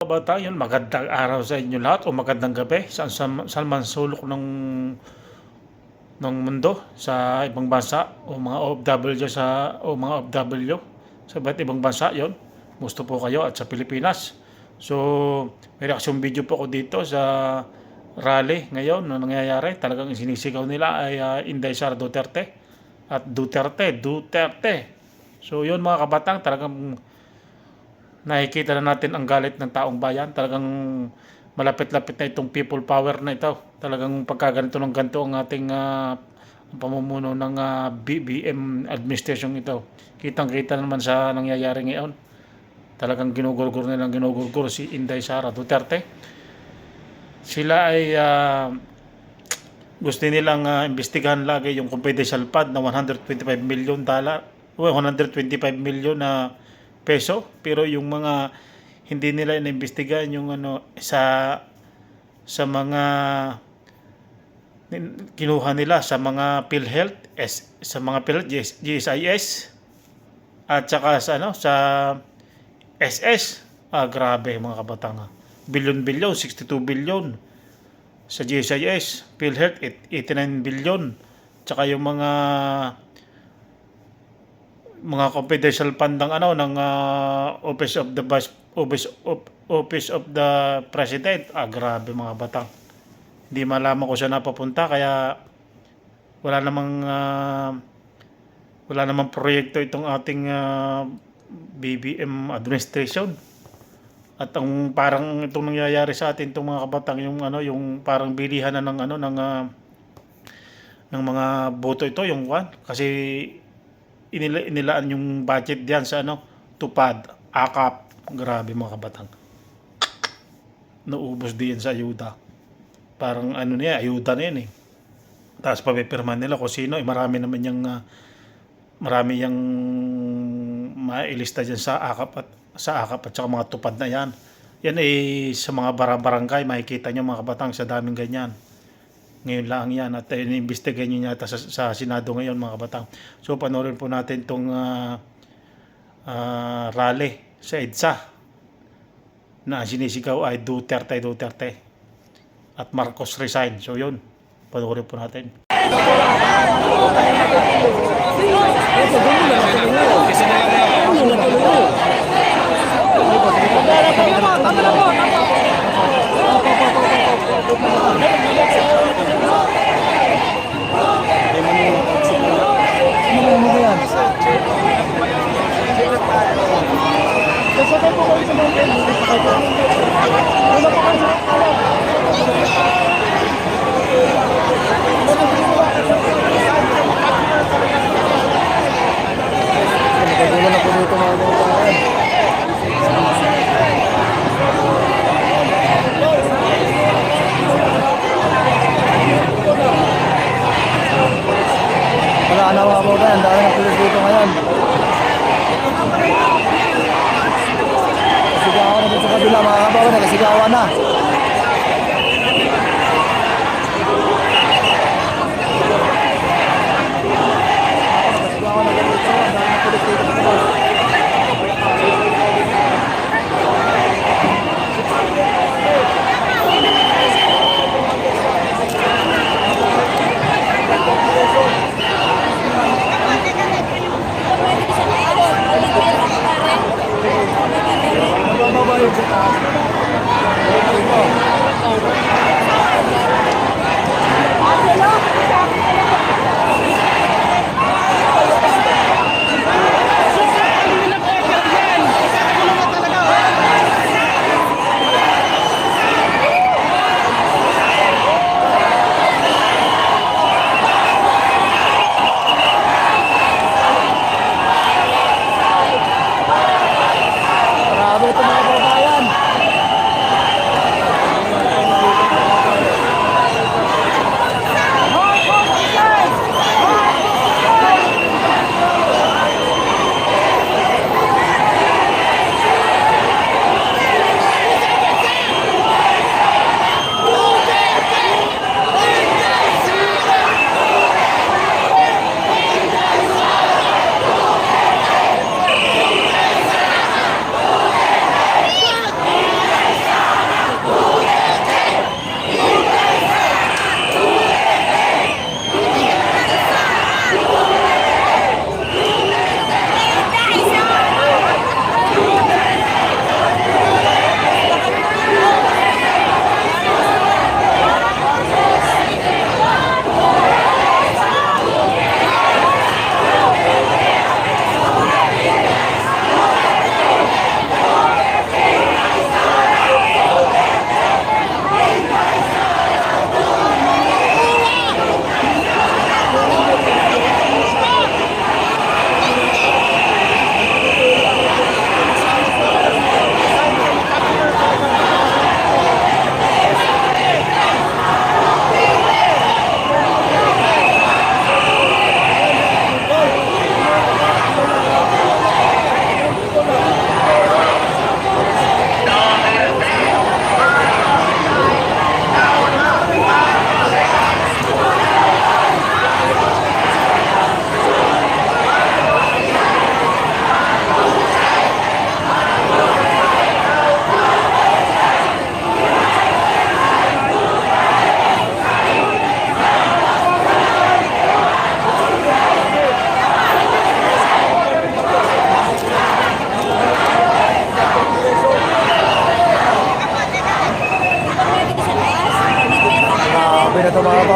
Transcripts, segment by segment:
Kabataan, yun, magandang araw sa inyo lahat o magandang gabi saan man sulok ng mundo, sa ibang bansa o mga OFW mga OFW sa iba't ibang bansa yon. Gusto po kayo at sa Pilipinas. So, may reaction video po ako dito sa rally ngayon na nangyayari. Talagang sinisigaw nila ay Inday Sara Duterte at Duterte. So, yun mga kabatang, talagang nakikita na natin ang galit ng taong bayan. Talagang malapit-lapit na itong people power na ito. Talagang pagkaganito ng ganito ang ating pamumuno ng BBM administration ito. Kitang-kita naman sa nangyayari ngayon. Talagang ginugurgur si Inday Sara Duterte. Sila ay gusto nilang imbestigahan lagi yung confidential fund na $125 million, 125 million na peso, pero yung mga hindi nila inimbestigahan yung sa mga kinuha nila sa mga PhilHealth, sa mga PhilHealth, GSIS at saka sa SS. Grabe mga kabatanga. Bilyon-bilyon, 62 billion sa GSIS, PhilHealth 89 billion. Tsaka yung mga confidential fund ng Office of the President. Grabe mga batang. Hindi malaman ko siya napapunta, kaya wala namang proyekto itong ating BBM administration. At ang parang itong nangyayari sa atin itong mga kabatang, yung parang bilihan na ng mga boto ito, yung kasi inilaan yung budget diyan sa tupad, akap. Grabe mga kabatang. Naubos din sa ayuda. Parang ayuda na yan eh. Tapos papipirma nila kung sino. Marami yung mailista dyan sa akap at saka mga tupad na yan. Yan eh sa mga barangay, makikita nyo mga kabatang, sa daming ganyan. Ngayon lang yan, at iniimbestigahan nyo yata sa Senado ngayon mga kabatang. So panoorin po natin itong rally sa EDSA na sinisigaw ay Duterte at Marcos resign. So yun, panoorin po natin. Wala na mga boga, ang dami ng pulis dito ngayon. Kasigawan na dito sa kabila mga kabawa, nagkasigawan na. Kasigawan na dito, ang dami ng pulis dito. Grabe ito mga kababayan.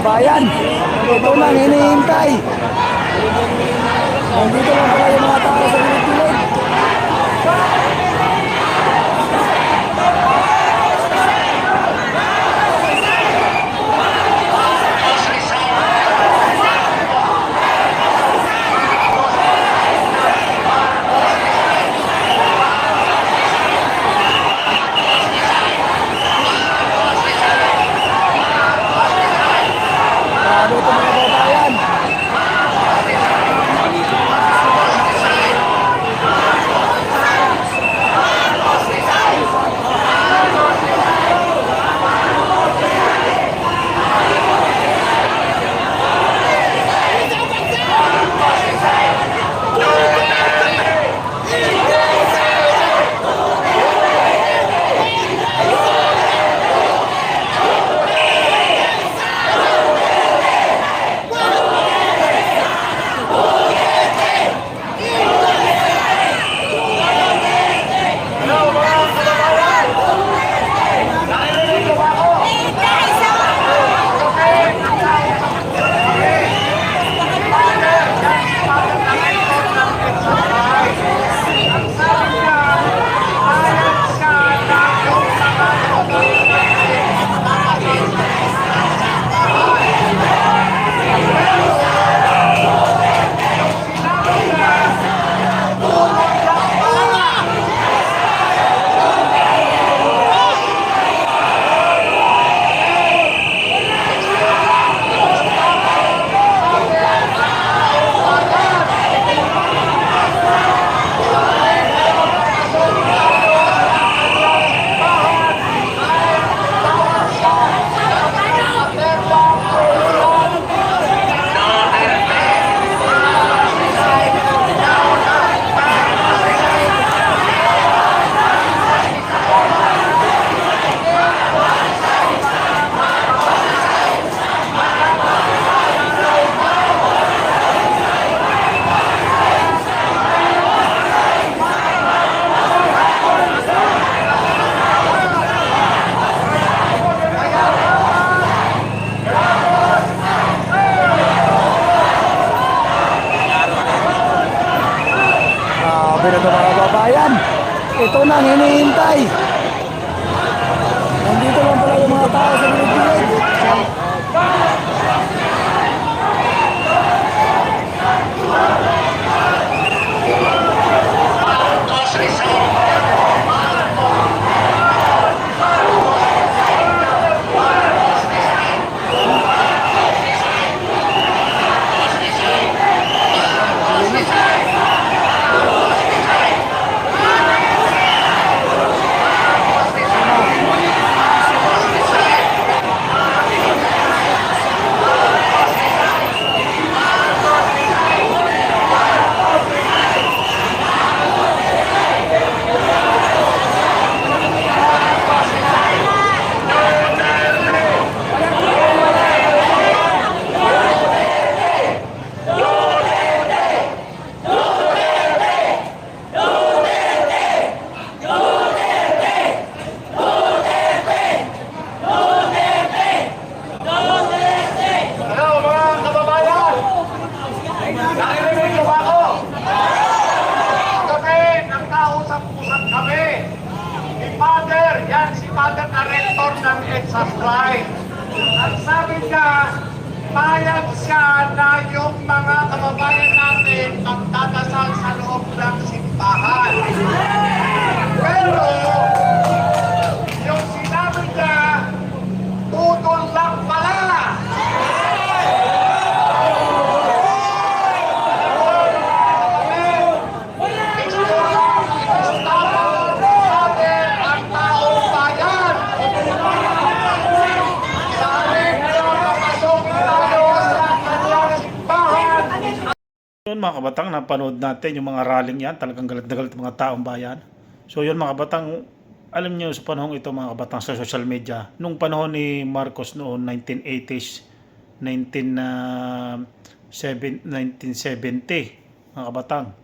kababayan. Ito na ang hinihintay. Nandito lang pala yung mga tao sa gilid-gilid. Grabe ito mga kababayan. Grabe na ito mga kababayan. Ito na ang hinihintay. Nandito lang pala yung mga tao sa gilid-gilid. Hello mga kababayan! Nakikinig niyo ba ako? Kami, nagkausap-usap kami. Si Father, yan si Father na rector ng EDSA Strike. Ang sabi niya, payag siya na yung mga kababayan natin magdadasal sa loob ng simbahan. Pero, yung sinabi niya, tutol lang pala. Yun mga kabatang, napanood natin yung mga rallying yan, talagang galit na galit mga taong bayan. So yun mga kabatang, alam niyo sa panahon ito mga kabatang sa social media, nung panahon ni Marcos noon 1980s, 1970 mga kabatang.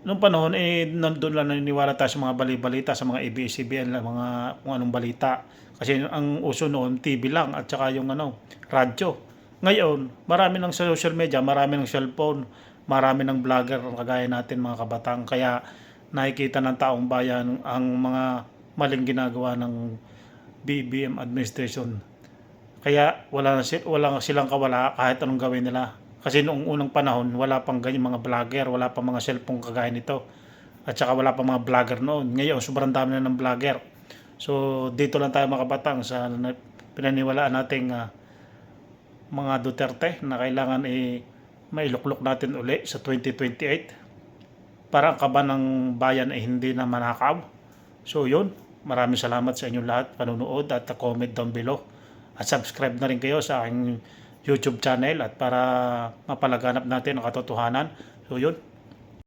Nung panahon nandun lang naniniwala tayo sa mga bali-balita, sa mga ABS-CBN, mga kung anong balita. Kasi ang uso noon, TV lang at saka yung radyo. Ngayon, marami ng social media, marami ng cellphone, marami ng vlogger kagaya natin mga kabataan. Kaya nakikita ng taong bayan ang mga maling ginagawa ng BBM administration. Kaya wala silang kawala kahit anong gawin nila. Kasi noong unang panahon, wala pang ganyan mga vlogger, wala pang mga cellphone kagaya nito. At saka wala pang mga vlogger noon. Ngayon, sobrang dami na ng vlogger. So, dito lang tayo mga kabatang sa pinaniwalaan nating mga Duterte na kailangan mailuklok natin uli sa 2028 para ang kaban ng bayan ay hindi na manakaw. So, yun. Maraming salamat sa inyong lahat panunood at comment down below. At subscribe na rin kayo sa aking YouTube channel at para mapalaganap natin ang katotohanan. So, yun.